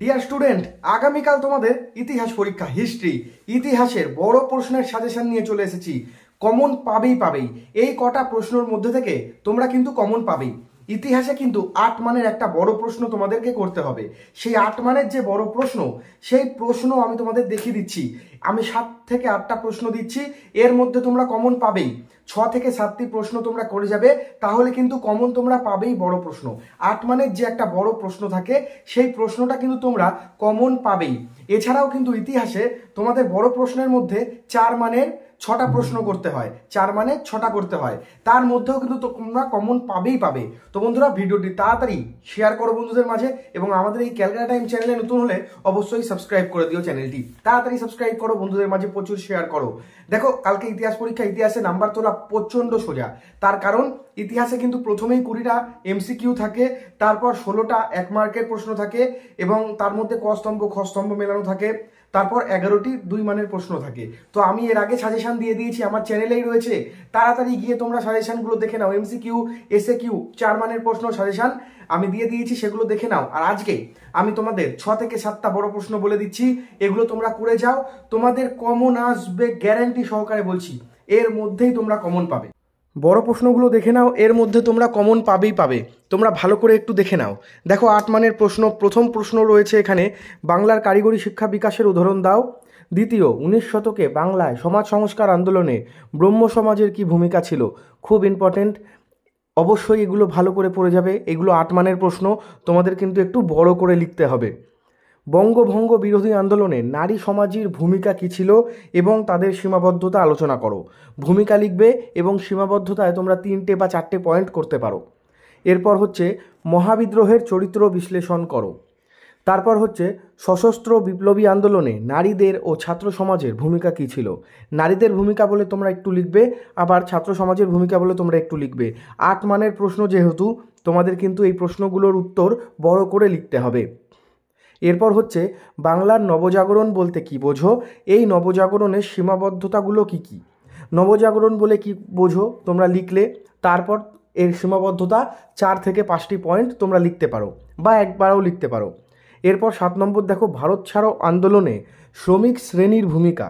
Dear student, আগামীকাল তোমাদের ইতিহাস পরীক্ষা, হিস্ট্রি, ইতিহাসের বড় প্রশ্নের সাজেশন নিয়ে চলে এসেছি। কমন পাবেই। এই কটা প্রশ্নের মধ্যে থেকে তোমরা কিন্তু কমন পাবেই। ইতিহাসে কিন্তু 8 মানের একটা বড় প্রশ্ন তোমাদেরকে করতে হবে। সেই 8 মানের যে বড় প্রশ্ন, সেই প্রশ্ন আমি তোমাদের দেখিয়ে দিচ্ছি। আমি 7 থেকে 8টা প্রশ্ন দিচ্ছি, এর মধ্যে তোমরা কমন পাবেই। 6 থেকে 7টি প্রশ্ন তোমরা করে যাবে, তাহলে কিন্তু কমন তোমরা পাবেই। বড় প্রশ্ন 8 মানের যে একটা বড় প্রশ্ন থাকে, সেই প্রশ্নটা কিন্তু তোমরা কমন পাবেই। এছাড়াও কিন্তু ইতিহাসে তোমাদের বড় প্রশ্নের মধ্যে 4 মানের 6টা প্রশ্ন করতে হয়, 4 মানে 6টা করতে হয়। তার মধ্যেও কিন্তু তোমরা কমন পাবে। তো বন্ধুরা, ভিডিওটি তাড়াতাড়ি শেয়ার করো বন্ধুদের মাঝে, এবং আমাদের এই ক্যালকাটা টাইম চ্যানেলে নতুন হলে অবশ্যই সাবস্ক্রাইব করে দিও চ্যানেলটি। তাড়াতাড়ি সাবস্ক্রাইব করো, বন্ধুদের মাঝে প্রচুর শেয়ার করো। দেখো, কালকে ইতিহাস পরীক্ষা, ইতিহাসে নাম্বার তোলা প্রচন্ড সোজা। তার কারণ ইতিহাসে কিন্তু প্রথমেই 20টা এমসিকিউ থাকে, তারপর 16টা 1 মার্কের প্রশ্ন থাকে, এবং তার মধ্যে ক স্তম্ভ খ স্তম্ভ মেলানো থাকে, তারপর 11টি 2 মানের প্রশ্ন থাকে। তো আমি এর আগে সাজেশন দিয়ে দিয়েছি, আমার চ্যানেলেই রয়েছে, তাড়াতাড়ি গিয়ে তোমরা সাজেশনগুলো দেখে নাও। এমসিকিউ, এসএকিউ, 4 মানের প্রশ্ন সাজেশন আমি দিয়ে দিয়েছি, সেগুলো দেখে নাও। আর আজকে আমি তোমাদের 6 থেকে 7টা বড় প্রশ্ন বলে দিচ্ছি, এগুলো তোমরা করে যাও, তোমাদের কমন আসবে গ্যারান্টি সহকারে বলছি। এর মধ্যেই তোমরা কমন পাবে। বড় প্রশ্নগুলো দেখে নাও, এর মধ্যে তোমরা কমন পাবে। তোমরা ভালো করে একটু দেখে নাও। দেখো, 8 মানের প্রশ্ন। প্রথম প্রশ্ন রয়েছে এখানে, বাংলার কারিগরি শিক্ষা বিকাশের উদাহরণ দাও। দ্বিতীয়, 19 শতকে বাংলায় সমাজ সংস্কার আন্দোলনে ব্রহ্ম সমাজের কি ভূমিকা ছিল। খুব ইম্পর্টেন্ট, অবশ্যই এগুলো ভালো করে পড়ে যাবে। এগুলো 8 মানের প্রশ্ন, তোমাদের কিন্তু একটু বড় করে লিখতে হবে। বঙ্গভঙ্গ বিরোধী আন্দোলনে নারী সমাজের ভূমিকা কী ছিল এবং তাদের সীমাবদ্ধতা আলোচনা করো। ভূমিকা লিখবে এবং সীমাবদ্ধতায় তোমরা 3টে বা 4টে পয়েন্ট করতে পারো। এরপর হচ্ছে মহাবিদ্রোহের চরিত্র বিশ্লেষণ করো। তারপর হচ্ছে সশস্ত্র বিপ্লবী আন্দোলনে নারীদের ও ছাত্র সমাজের ভূমিকা কী ছিল। নারীদের ভূমিকা বলে তোমরা একটু লিখবে, আবার ছাত্র সমাজের ভূমিকা বলে তোমরা একটু লিখবে। 8 মানের প্রশ্ন যেহেতু, তোমাদের কিন্তু এই প্রশ্নগুলোর উত্তর বড় করে লিখতে হবে। এরপর হচ্ছে বাংলার নবজাগরণ বলতে কি বোঝো। এই নবজাগরণের সীমাবদ্ধতাগুলো কি কি। নবজাগরণ বলে কি বোঝো তোমরা লিখলে, তারপর এর সীমাবদ্ধতা 4 থেকে 5টি পয়েন্ট তোমরা লিখতে পারো, বা একবারও লিখতে পারো। এরপর 7 নম্বর দেখো, ভারত ছাড়ো আন্দোলনে শ্রমিক শ্রেণীর ভূমিকা।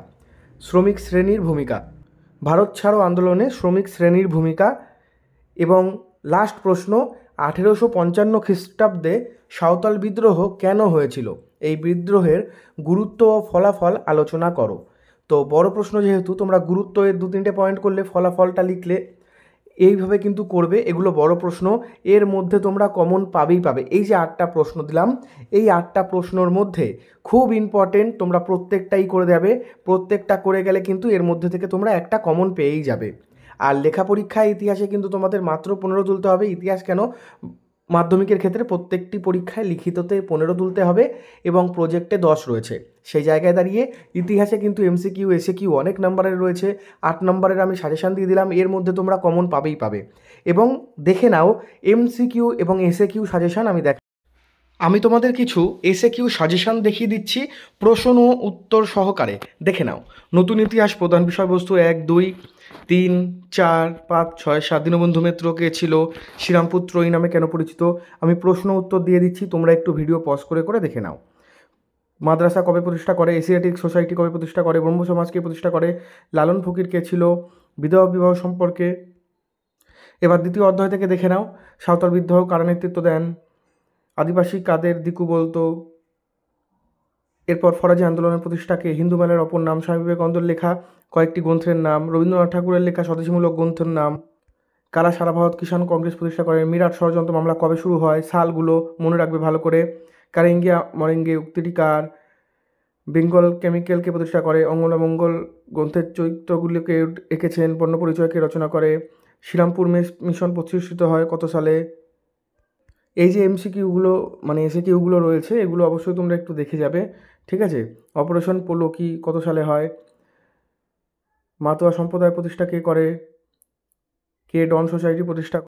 ভারত ছাড়ো আন্দোলনে শ্রমিক শ্রেণীর ভূমিকা। এবং লাস্ট প্রশ্ন, 1855 খ্রিস্টাব্দে সাঁওতাল বিদ্রোহ কেন হয়েছিল। এই বিদ্রোহের গুরুত্ব ও ফলাফল আলোচনা করো। তো বড় প্রশ্ন যেহেতু, তোমরা গুরুত্ব এর 2-3টে পয়েন্ট করলে, ফলাফলটা লিখলে, এইভাবে কিন্তু করবে। এগুলো বড় প্রশ্ন, এর মধ্যে তোমরা কমন পাবেই। এই যে 8টা প্রশ্ন দিলাম, এই 8টা প্রশ্নর মধ্যে খুব ইম্পর্টেন্ট, তোমরা প্রত্যেকটাই করে দেবে। প্রত্যেকটা করে গেলে কিন্তু এর মধ্যে থেকে তোমরা একটা কমন পেয়েই যাবে। আর লেখা পরীক্ষায় ইতিহাসে কিন্তু তোমাদের মাত্র 15 তুলতে হবে। ইতিহাস কেন, মাধ্যমিকের ক্ষেত্রে প্রত্যেকটি পরীক্ষায় লিখিততে 15 তুলতে হবে, এবং প্রজেক্টে 10 রয়েছে। সেই জায়গায় দাঁড়িয়ে ইতিহাসে কিন্তু এমসিকিউ, এসএকিউ অনেক নাম্বারের রয়েছে। 8 নম্বরের আমি সাজেশান দিয়ে দিলাম, এর মধ্যে তোমরা কমন পাবেই। এবং দেখে নাও এমসিকিউ এবং এসএকিউ সাজেশান আমি তোমাদের কিছু এসএকিউ সাজেশান দেখিয়ে দিচ্ছি, প্রশ্ন ও উত্তর সহকারে। দেখে নাও। নতুন ইতিহাস প্রধান বিষয়বস্তু 1, 2, 3, 4, 5, 6, 7। দীনবন্ধু মিত্র কে ছিল, শ্রীরামপুত্র এই নামে কেন পরিচিত। আমি প্রশ্ন উত্তর দিয়ে দিচ্ছি, তোমরা একটু ভিডিও পজ করে দেখে নাও। মাদ্রাসা কবে প্রতিষ্ঠা করে, এশিয়াটিক সোসাইটি কবে প্রতিষ্ঠা করে, ব্রহ্ম সমাজ কে প্রতিষ্ঠা করে, লালন ফকির কে ছিল, বিধবা বিবাহ সম্পর্কে। এবার দ্বিতীয় অধ্যায় থেকে দেখে নাও, সাঁওতাল বিদ্রোহ কারা নেতৃত্ব দেন, আদিবাসী কাদের দিকু বলতো। এরপর ফরাজি আন্দোলনের প্রতিষ্ঠাকে, হিন্দু মেলার অপর নাম, স্বামী বিবেকানন্দের লেখা কয়েকটি গ্রন্থের নাম, রবীন্দ্রনাথ ঠাকুরের লেখা স্বদেশীমূলক গ্রন্থের নাম, কারা সারা ভারত কিষাণ কংগ্রেস প্রতিষ্ঠা করে, মিরাট ষড়যন্ত্র মামলা কবে শুরু হয়, সালগুলো মনে রাখবে ভালো করে, কারেঙ্গিয়া মরেঙ্গে উক্তিটি কার, বেঙ্গল কেমিক্যালকে প্রতিষ্ঠা করে, অঙ্গনামঙ্গল গ্রন্থের চরিত্রগুলিকে এঁকেছেন, বর্ণপরিচয়কে রচনা করে, শ্রীরামপুর মিশন প্রতিষ্ঠিত হয় কত সালে। এই যে এমসিকিউগুলো মানে এসএকিউগুলো রয়েছে, এগুলো অবশ্যই তোমরা একটু দেখে যাবে, ঠিক আছে। অপারেশন পোলো কি কত সালে হয়, মাতোয়া সম্প্রদায় প্রতিষ্ঠা কে করে, কে ডন সোসাইটি প্রতিষ্ঠা